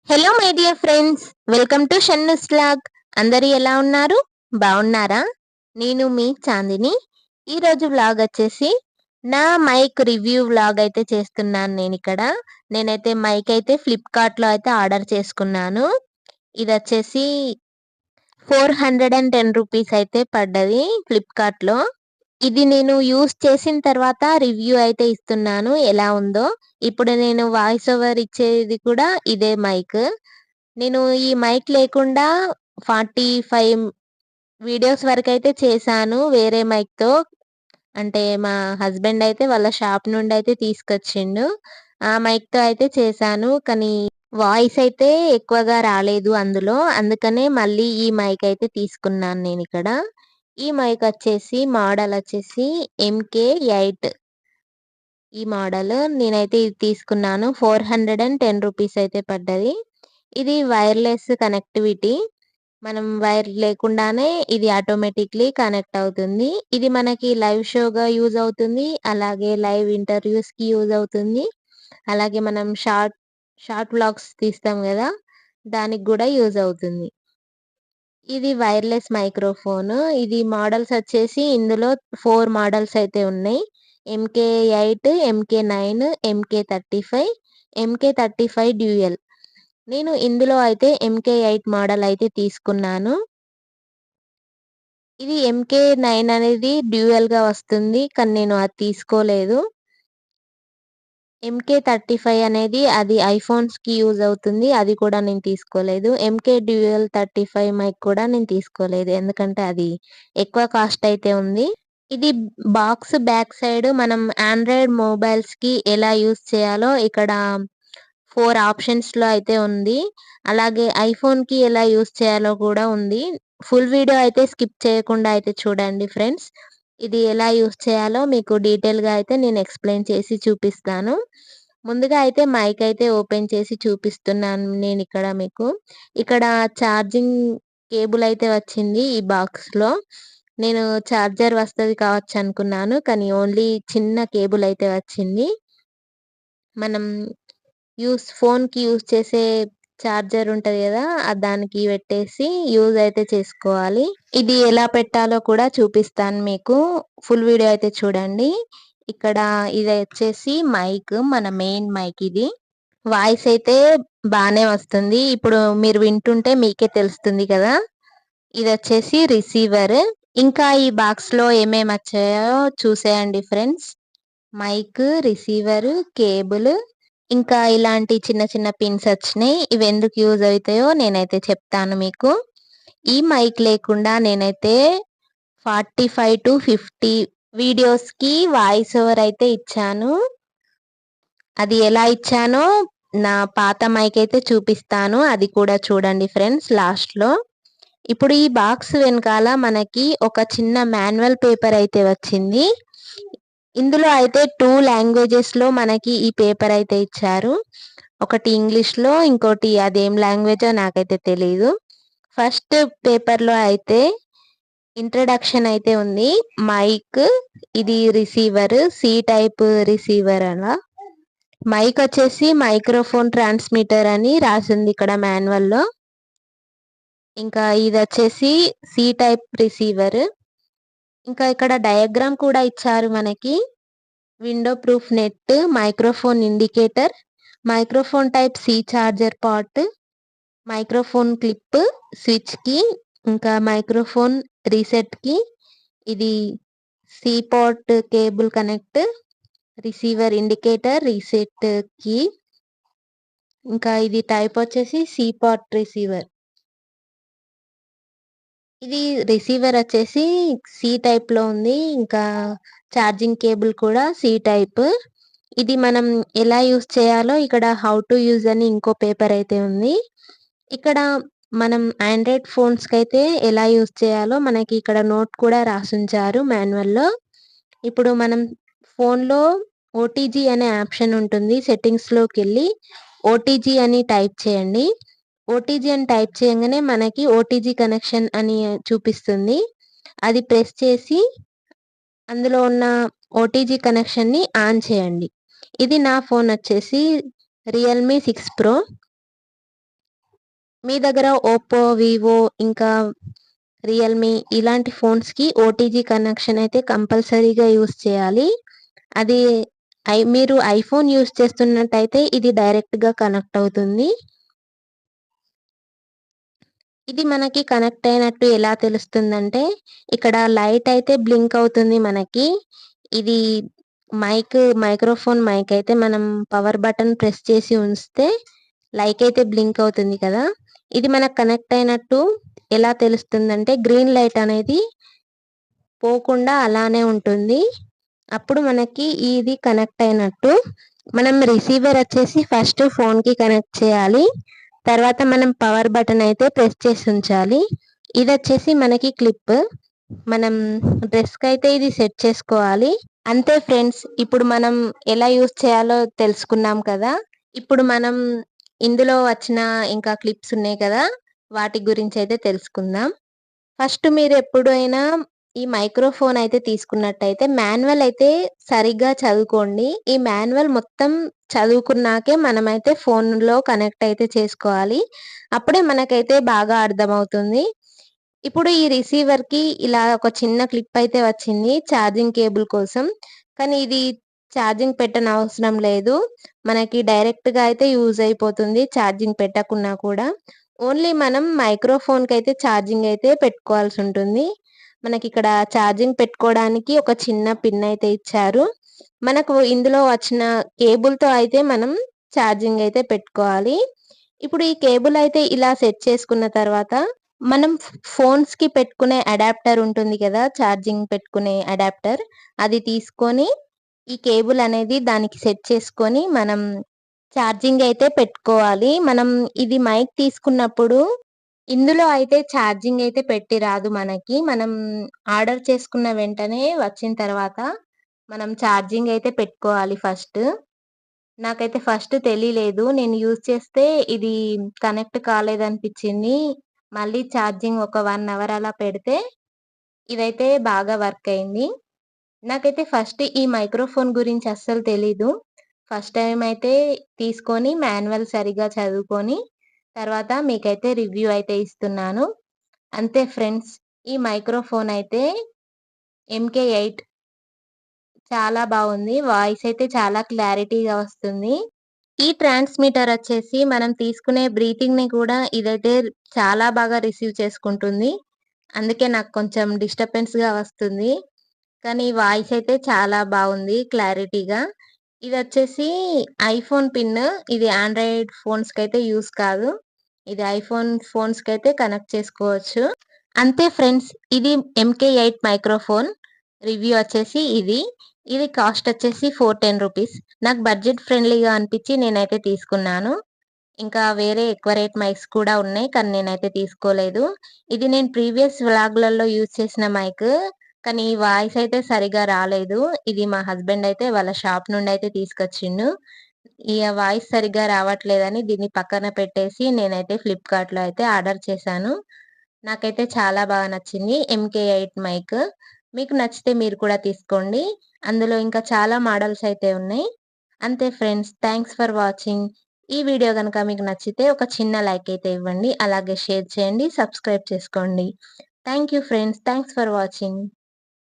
Hello my dear friends, welcome to Shannu's vlog. అందరూ ఎలా ఉన్నారు? బాగున్నారా? నేను మీ చాందిని. ఈరోజు వ్లాగ్ వచ్చేసి నా మైక్ రివ్యూ వ్లాగ్ అయితే చేస్తున్నాను. నేనైతే మైక్ అయితే ఫ్లిప్కార్ట్లో అయితే ఆర్డర్ చేసుకున్నాను. ఇది వచ్చేసి 410 రూపీస్ అయితే పడ్డది ఫ్లిప్కార్ట్లో. ఇది నేను యూజ్ చేసిన తర్వాత రివ్యూ అయితే ఇస్తున్నాను ఎలా ఉందో. ఇప్పుడు నేను వాయిస్ ఓవర్ ఇచ్చేది కూడా ఇదే మైక్. నేను ఈ మైక్ లేకుండా 45 వీడియోస్ వరకైతే చేశాను వేరే మైక్‌తో. అంటే మా హస్బెండ్ అయితే వాళ్ళ షాప్ నుండి అయితే తీసుకొచ్చిండు. ఆ మైక్‌తో అయితే చేశాను. కానీ వాయిస్ అయితే ఎక్కువగా రాలేదు అందులో. అందుకనే మళ్ళీ ఈ మైక్ అయితే తీసుకున్నాను నేనిక్కడ. ఈ మైక్ వచ్చేసి మోడల్ వచ్చేసి MK8 ఈ మోడల్. నేనైతే ఇది తీసుకున్నాను. 410 రూపీస్ అయితే పడ్డది. ఇది వైర్‌లెస్ కనెక్టివిటీ. మనం వైర్ లేకుండానే ఇది ఆటోమేటిక్‌లీ కనెక్ట్ అవుతుంది. ఇది మనకి లైవ్ షోగా యూజ్ అవుతుంది. అలాగే లైవ్ ఇంటర్వ్యూస్‌కి యూజ్ అవుతుంది. అలాగే మనం షార్ట్ వ్లాగ్స్ తీస్తాం గదా! దానికి గూడా యూజ్ అవుతుంది. ఇది వైర్‌లెస్ మైక్రోఫోను. ఇది మోడల్స్ వచ్చేసి ఇందులో 4 మోడల్స్ అయితే ఉన్నాయి. MK8, MK9, MK35, MK35 dual. నేను ఇందులో అయితే MK8 మోడల్ అయితే తీసుకున్నాను. ఇది MK9 అనేది డ్యూయల్‌గా వస్తుంది. కానీ నేను అది తీసుకోలేదు. MK35 అనేది అది ఐఫోన్స్‌కి యూజ్ అవుతుంది. అది కూడా నేను తీసుకోలేదు. MK డ్యూయల్ 35 మైక్ కూడా నేను తీసుకోలేదు. ఎందుకంటే అది ఎక్కువ కాస్ట్ అయితే ఉంది. ఇది బాక్స్ బ్యాక్ సైడ్ మనం ఆండ్రాయిడ్ మొబైల్స్‌కి ఎలా యూజ్ చేయాలో ఇక్కడ 4 ఆప్షన్స్‌లో అయితే ఉంది. అలాగే ఐఫోన్‌కి ఎలా యూజ్ చేయాలో కూడా ఉంది. ఫుల్ వీడియో అయితే స్కిప్ చేయకుండా అయితే చూడండి ఫ్రెండ్స్. ఇది ఎలా యూజ్ చేయాలో మీకు డీటెయిల్‌గా అయితే నేను ఎక్స్‌ప్లెయిన్ చేసి చూపిస్తాను. ముందుగా అయితే మైక్ అయితే ఓపెన్ చేసి చూపిస్తున్నాను నేనిక్కడ మీకు. ఇక్కడ ఛార్జింగ్ కేబుల్ అయితే వచ్చింది ఈ బాక్స్‌లో. నేను చార్జర్ వస్తది కావచ్చనుకున్నాను. కానీ ఓన్లీ చిన్న కేబుల్ అయితే వచ్చింది. మనం ఫోన్‌కి యూజ్ చేసే చార్జర్ ఉంటది గదా! దానికి పెట్టేసి యూజ్ అయితే చేసుకోవాలి. ఇది ఎలా పెట్టాలో కూడా చూపిస్తాను మీకు. ఫుల్ వీడియో అయితే చూడండి. ఇక్కడ ఇది వచ్చేసి మైక్. మన మెయిన్ మైక్ ఇది. వాయిస్ అయితే బానే వస్తుంది. ఇప్పుడు మీరు వింటుంటే మీకే తెలుస్తుంది కదా! ఇదొచ్చేసి రిసీవర్. ఇంకా ఈ బాక్స్‌లో ఏమేమొచ్చాయో చూసేయండి ఫ్రెండ్స్. మైక్, రిసీవర్, కేబుల్, ఇంకా ఇలాంటి చిన్న చిన్న పిన్స్ వచ్చినాయి. ఇవెందుకు యూజ్ అయితాయో నేనైతే చెప్తాను మీకు. ఈ మైక్ లేకుండా నేనైతే 45-50 వీడియోస్‌కి వాయిస్ ఓవర్ అయితే ఇచ్చాను. అది ఎలా ఇచ్చానో నా పాత మైక్ అయితే చూపిస్తాను. అది కూడా చూడండి ఫ్రెండ్స్ లాస్ట్‌లో. ఇప్పుడు ఈ బాక్స్ వెనకాల మనకి ఒక చిన్న మాన్యువల్ పేపర్ అయితే వచ్చింది. ఇందులో అయితే 2 లాంగ్వేజెస్‌లో మనకి ఈ పేపర్ అయితే ఇచ్చారు. ఒకటి ఇంగ్లీష్‌లో, ఇంకోటి అదేం లాంగ్వేజో నాకైతే తెలీదు. ఫస్ట్ పేపర్‌లో అయితే ఇంట్రడక్షన్ అయితే ఉంది. మైక్, ఇది receiver, C type receiver mic వచ్చేసి మైక్రోఫోన్ ట్రాన్స్మిటర్ అని రాసింది ఇక్కడ మాన్యువల్‌లో. ఇంకా ఇదొచ్చేసి సి టైప్ రిసీవర్. ఇంకా ఇక్కడ డయాగ్రామ్ కూడా ఇచ్చారు మనకి. Window proof net, microphone indicator, microphone type C charger part, microphone clip, switch key, ఇంకా మైక్రోఫోన్ రీసెట్ కీ, ఇది C port cable connect, receiver indicator, reset key, ఇంకా ఇది టైప్ వచ్చేసి సి పోర్ట్ రిసీవర్. ఇది రిసీవర్ వచ్చేసి సి టైప్‌లో ఉంది. ఇంకా ఛార్జింగ్ కేబుల్ కూడా సి టైప్. ఇది మనం ఎలా యూజ్ చేయాలో ఇక్కడ హౌ టు యూజ్ అని ఇంకో పేపర్ అయితే ఉంది. ఇక్కడ మనం ఆండ్రాయిడ్ ఫోన్స్‌కైతే ఎలా యూజ్ చేయాలో మనకి ఇక్కడ నోట్ కూడా రాసుంచారు మాన్యువల్‌లో. ఇప్పుడు మనం ఫోన్‌లో ఓటీజీ అనే ఆప్షన్ ఉంటుంది. సెట్టింగ్స్‌లోకెళ్ళి ఓటీజీ అని టైప్ చేయండి. ఓటీజీ అని టైప్ చేయంగానే మనకి ఓటీజీ కనెక్షన్ అని చూపిస్తుంది. అది ప్రెస్ చేసి అందులో ఉన్న ఓటీజీ కనెక్షన్‌ని ఆన్ చేయండి. ఇది నా ఫోన్ వచ్చేసి రియల్‌మీ 6 ప్రో. మీ దగ్గర ఓప్పో, వివో ఇంకా రియల్‌మీ ఇలాంటి ఫోన్స్‌కి ఓటీజీ కనెక్షన్ అయితే కంపల్సరీగా యూజ్ చేయాలి. అది మీరు ఐఫోన్ యూజ్ చేస్తున్నట్టయితే ఇది డైరెక్ట్‌గా కనెక్ట్ అవుతుంది. ఇది మనకి కనెక్ట్ అయినట్టు ఎలా తెలుస్తుందంటే, ఇక్కడ లైట్ అయితే బ్లింక్ అవుతుంది మనకి. ఇది మైక్రోఫోన్ మైక్ అయితే మనం పవర్ బటన్ ప్రెస్ చేసి ఉంచితే లైట్ అయితే బ్లింక్ అవుతుంది కదా! ఇది మనకు కనెక్ట్ అయినట్టు ఎలా తెలుస్తుందంటే, గ్రీన్ లైట్ అనేది పోకుండా అలానే ఉంటుంది. అప్పుడు మనకి ఇది కనెక్ట్ అయినట్టు. మనం రిసీవర్ వచ్చేసి ఫస్ట్ ఫోన్‌కి కనెక్ట్ చేయాలి. తర్వాత మనం పవర్ బటన్ అయితే ప్రెస్ చేసి ఉంచాలి. ఇదొచ్చేసి మనకి క్లిప్. మనం డ్రెస్‌కైతే ఇది సెట్ చేసుకోవాలి. అంతే ఫ్రెండ్స్. ఇప్పుడు మనం ఎలా యూజ్ చేయాలో తెలుసుకున్నాం కదా! ఇప్పుడు మనం ఇందులో వచ్చిన ఇంకా క్లిప్స్ ఉన్నాయి కదా! వాటి గురించయితే తెలుసుకుందాం. ఫస్ట్ మీరెప్పుడైనా ఈ మైక్రోఫోన్ అయితే తీసుకున్నట్టయితే మాన్యువల్ అయితే సరిగ్గా చదువుకోండి. ఈ మాన్యువల్ మొత్తం చదువుకున్నాకే మనమైతే ఫోన్‌లో కనెక్ట్ అయితే చేసుకోవాలి. అప్పుడే మనకైతే బాగా అర్థమవుతుంది. ఇప్పుడు ఈ రిసీవర్‌కి ఇలా ఒక చిన్న క్లిప్ అయితే వచ్చింది ఛార్జింగ్ కేబుల్ కోసం. కానీ ఇది ఛార్జింగ్ పెట్టనవసరం లేదు. మనకి డైరెక్ట్‌గా అయితే యూజ్ అయిపోతుంది ఛార్జింగ్ పెట్టకున్నా కూడా. ఓన్లీ మనం మైక్రోఫోన్‌కైతే ఛార్జింగ్ అయితే పెట్టుకోవాల్సుంటుంది. మనకిక్కడ ఛార్జింగ్ పెట్టుకోవడానికి ఒక చిన్న పిన్ అయితే ఇచ్చారు. మనకు ఇందులో వచ్చిన కేబుల్‌తో అయితే మనం ఛార్జింగ్ అయితే పెట్టుకోవాలి. ఇప్పుడు ఈ కేబుల్ అయితే ఇలా సెట్ చేసుకున్న తర్వాత మనం ఫోన్స్‌కి పెట్టుకునే అడాప్టర్ ఉంటుంది కదా! ఛార్జింగ్ పెట్టుకునే అడాప్టర్. అది తీసుకొని ఈ కేబుల్ అనేది దానికి సెట్ చేసుకొని మనం ఛార్జింగ్ అయితే పెట్టుకోవాలి. మనం ఇది మైక్ తీసుకున్నప్పుడు ఇందులో అయితే ఛార్జింగ్ అయితే పెట్టి రాదు మనకి. మనం ఆర్డర్ చేసుకున్న వెంటనే వచ్చిన తర్వాత మనం ఛార్జింగ్ అయితే పెట్టుకోవాలి ఫస్ట్. నాకైతే ఫస్ట్ తెలీలేదు. నేను యూజ్ చేస్తే ఇది కనెక్ట్ కాలేదనిపిచ్చింది. మళ్ళీ ఛార్జింగ్ ఒక 1 అవర్ అలా పెడితే ఇదైతే బాగా వర్క్ అయింది. నాకైతే ఫస్ట్ ఈ మైక్రోఫోన్ గురించి అస్సలు తెలీదు. ఫస్ట్ టైమ్ అయితే తీసుకొని మాన్యువల్ సరిగ్గా చదువుకొని తర్వాత మీకైతే రివ్యూ అయితే ఇస్తున్నాను. అంతే ఫ్రెండ్స్. ఈ మైక్రోఫోన్ అయితే ఎంకే8 చాలా బావుంది. వాయిస్ అయితే చాలా క్లారిటీగా వస్తుంది. ఈ ట్రాన్స్‌మిటర్ వచ్చేసి మనం తీసుకునే బ్రీతింగ్‌ని కూడా ఇదైతే చాలా బాగా రిసీవ్ చేసుకుంటుంది. అందుకే నాకు కొంచెం డిస్టర్బెన్స్‌గా వస్తుంది. కానీ వాయిస్ అయితే చాలా బావుంది క్లారిటీగా. ఇదొచ్చేసి ఐఫోన్ పిన్. ఇది ఆండ్రాయిడ్ ఫోన్స్‌కైతే యూజ్ కాదు. ఇది ఐఫోన్ ఫోన్స్‌కైతే కనెక్ట్ చేసుకోవచ్చు. అంతే ఫ్రెండ్స్. ఇది ఎంకే8 మైక్రోఫోన్. రివ్యూ వచ్చేసి ఇది. ఇది కాస్ట్ వచ్చేసి రూ. 410. నాకు బడ్జెట్ ఫ్రెండ్లీగా అనిపిచ్చి నేనైతే తీసుకున్నాను. ఇంకా వేరే ఎక్కువ రేట్ మైక్స్ కూడా ఉన్నాయి. కానీ నేనైతే తీసుకోలేదు. ఇది నేను ప్రీవియస్ వ్లాగ్‌లలో యూజ్ చేసిన మైక్. కానీ వాయిస్ అయితే సరిగ్గా రాలేదు. ఇది మా హస్బెండ్ అయితే వాళ్ళ షాప్ నుండయితే తీసుకొచ్చిండు. వాయిస్ సరిగ్గా రావట్లేదని దీన్ని పక్కన పెట్టేసి నేనైతే ఫ్లిప్‌కార్ట్‌లో అయితే ఆర్డర్ చేశాను. నాకైతే చాలా బాగా నచ్చింది. ఎంకే8 మైక్. మీకు నచ్చితే మీరు కూడా తీసుకోండి. అందులో ఇంకా చాలా మోడల్స్ అయితే ఉన్నాయి. అంతే ఫ్రెండ్స్. Thanks for watching. ఈ వీడియో గనుక మీకు నచ్చితే ఒక చిన్న లైక్ అయితే ఇవ్వండి. అలాగే షేర్ చేయండి. సబ్స్క్రైబ్ చేసుకోండి. Thank you friends. Thanks for watching.